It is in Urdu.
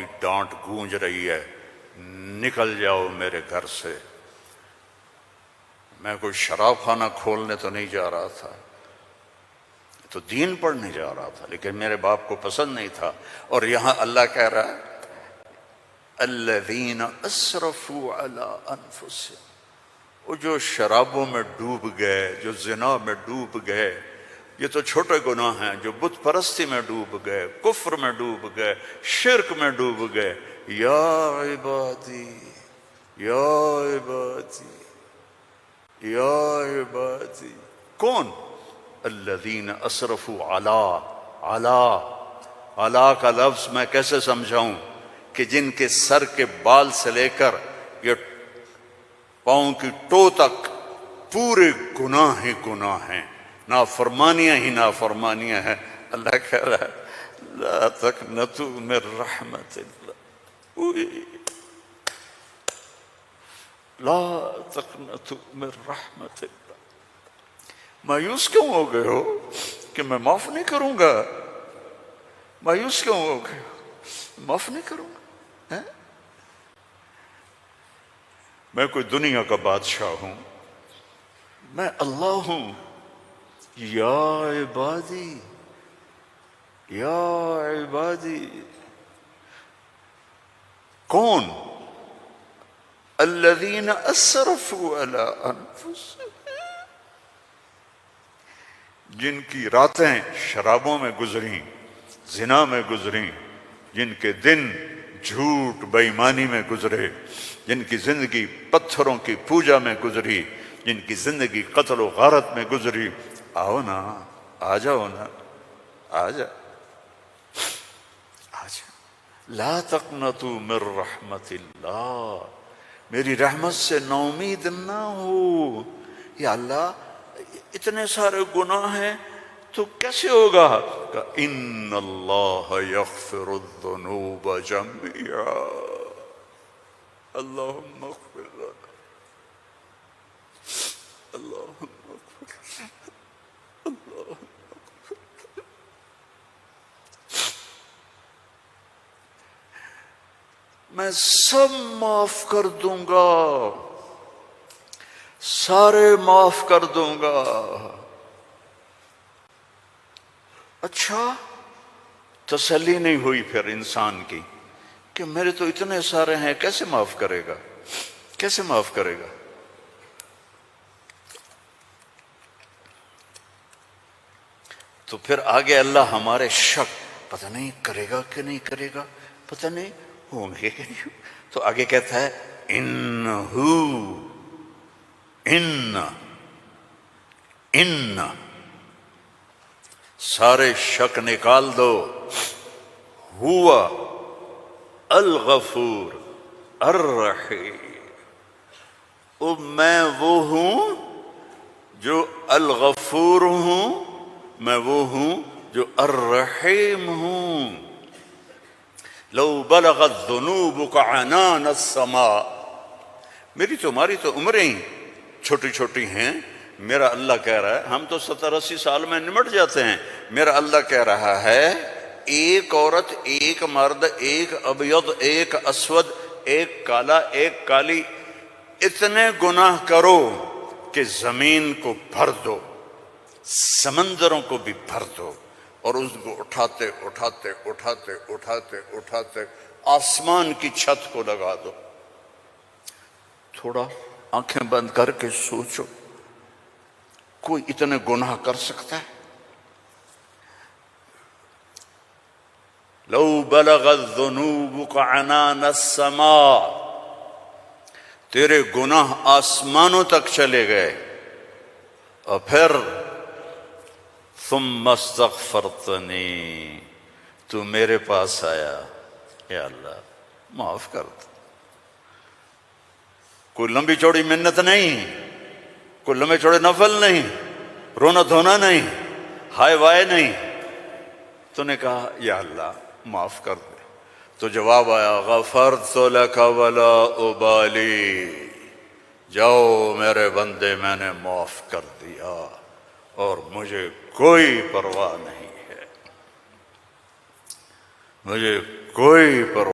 کی ڈانٹ گونج رہی ہے، نکل جاؤ میرے گھر سے۔ میں کوئی شراب خانہ کھولنے تو نہیں جا رہا تھا، تو دین پڑھنے جا رہا تھا، لیکن میرے باپ کو پسند نہیں تھا۔ اور یہاں اللہ کہہ رہا ہے الذین اسرفوا علی انفسہم، وہ جو شرابوں میں ڈوب گئے، جو زنا میں ڈوب گئے، یہ تو چھوٹے گناہ ہیں، جو بت پرستی میں ڈوب گئے، کفر میں ڈوب گئے، شرک میں ڈوب گئے، یا عبادی یا عبادی یا عبادی، کون؟ الذین اسرفوا علی کا لفظ میں کیسے سمجھاؤں کہ جن کے سر کے بال سے لے کر یہ پاؤں کی ٹو تک پورے گناہ ہی گناہ ہیں، نافرمانیاں ہی نافرمانیاں ہیں۔ اللہ کہہ رہا ہے لا تقنطوا من رحمت اللہ، لا تقنطوا من رحمت اللہ۔ مایوس کیوں ہو گئے ہو کہ میں معاف نہیں کروں گا؟ مایوس کیوں ہو گئے ہو؟ معاف نہیں کروں گا؟ میں کوئی دنیا کا بادشاہ ہوں؟ میں اللہ ہوں۔ یا عبادی یا عبادی، کون؟ الذین اسرفوا علی انفسہم، جن کی راتیں شرابوں میں گزریں، زنا میں گزریں، جن کے دن جھوٹ بے ایمانی میں گزرے، جن کی زندگی پتھروں کی پوجا میں گزری، جن کی زندگی قتل و غارت میں گزری۔ آؤ نا، آ جاؤ نا، آ جا آ جا۔ لا تقنطوا من رحمت اللہ، میری رحمت سے نا امید نہ ہو۔ یا اللہ اتنے سارے گناہ ہیں تو کیسے ہوگا؟ کہ ان اللہ یغفر الذنوب جميعا، اللہم اغفر لنا، اللہم اغفر لنا، اللہم اغفر لنا۔ میں سب معاف کر دوں گا، سارے معاف کر دوں گا۔ اچھا، تسلی نہیں ہوئی پھر انسان کی کہ میرے تو اتنے سارے ہیں، کیسے معاف کرے گا؟ کیسے معاف کرے گا؟ تو پھر آگے اللہ ہمارے شک، پتہ نہیں کرے گا کہ نہیں کرے گا، پتہ نہیں ہوں گے کہ نہیں، تو آگے کہتا ہے ان سارے شک نکال دو، ہوا الغفور الرحیم، میں وہ ہوں جو الغفور ہوں، میں وہ ہوں جو الرحیم ہوں۔ لو بلغت ذنوبک عنان السماء، میری تمہاری تو عمریں ہی چھوٹی چھوٹی ہیں، میرا اللہ کہہ رہا ہے، ہم تو 70-80 سال میں نمٹ جاتے ہیں، میرا اللہ کہہ رہا ہے ایک عورت، ایک مرد، ایک ابیض، ایک اسود، ایک کالا، ایک کالی، اتنے گناہ کرو کہ زمین کو بھر دو، سمندروں کو بھی بھر دو، اور اس کو اٹھاتے اٹھاتے اٹھاتے اٹھاتے اٹھاتے آسمان کی چھت کو لگا دو۔ تھوڑا آنکھیں بند کر کے سوچو، کوئی اتنے گناہ کر سکتا ہے؟ لو بلغت ذنوبک عنان السماء، تیرے گناہ آسمانوں تک چلے گئے، اور پھر ثم استغفرتنی، تو میرے پاس آیا، یا اللہ معاف کر دو۔ کوئی لمبی چوڑی منت نہیں، کوئی لمبے چوڑے نفل نہیں، رونا دھونا نہیں، ہائے وائے نہیں، تو نے کہا یا اللہ معاف کر دے، تو جواب آیا غفرت لک ولا ابالی، جاؤ میرے بندے میں نے معاف کر دیا اور مجھے کوئی پرواہ نہیں ہے، مجھے کوئی پرواہ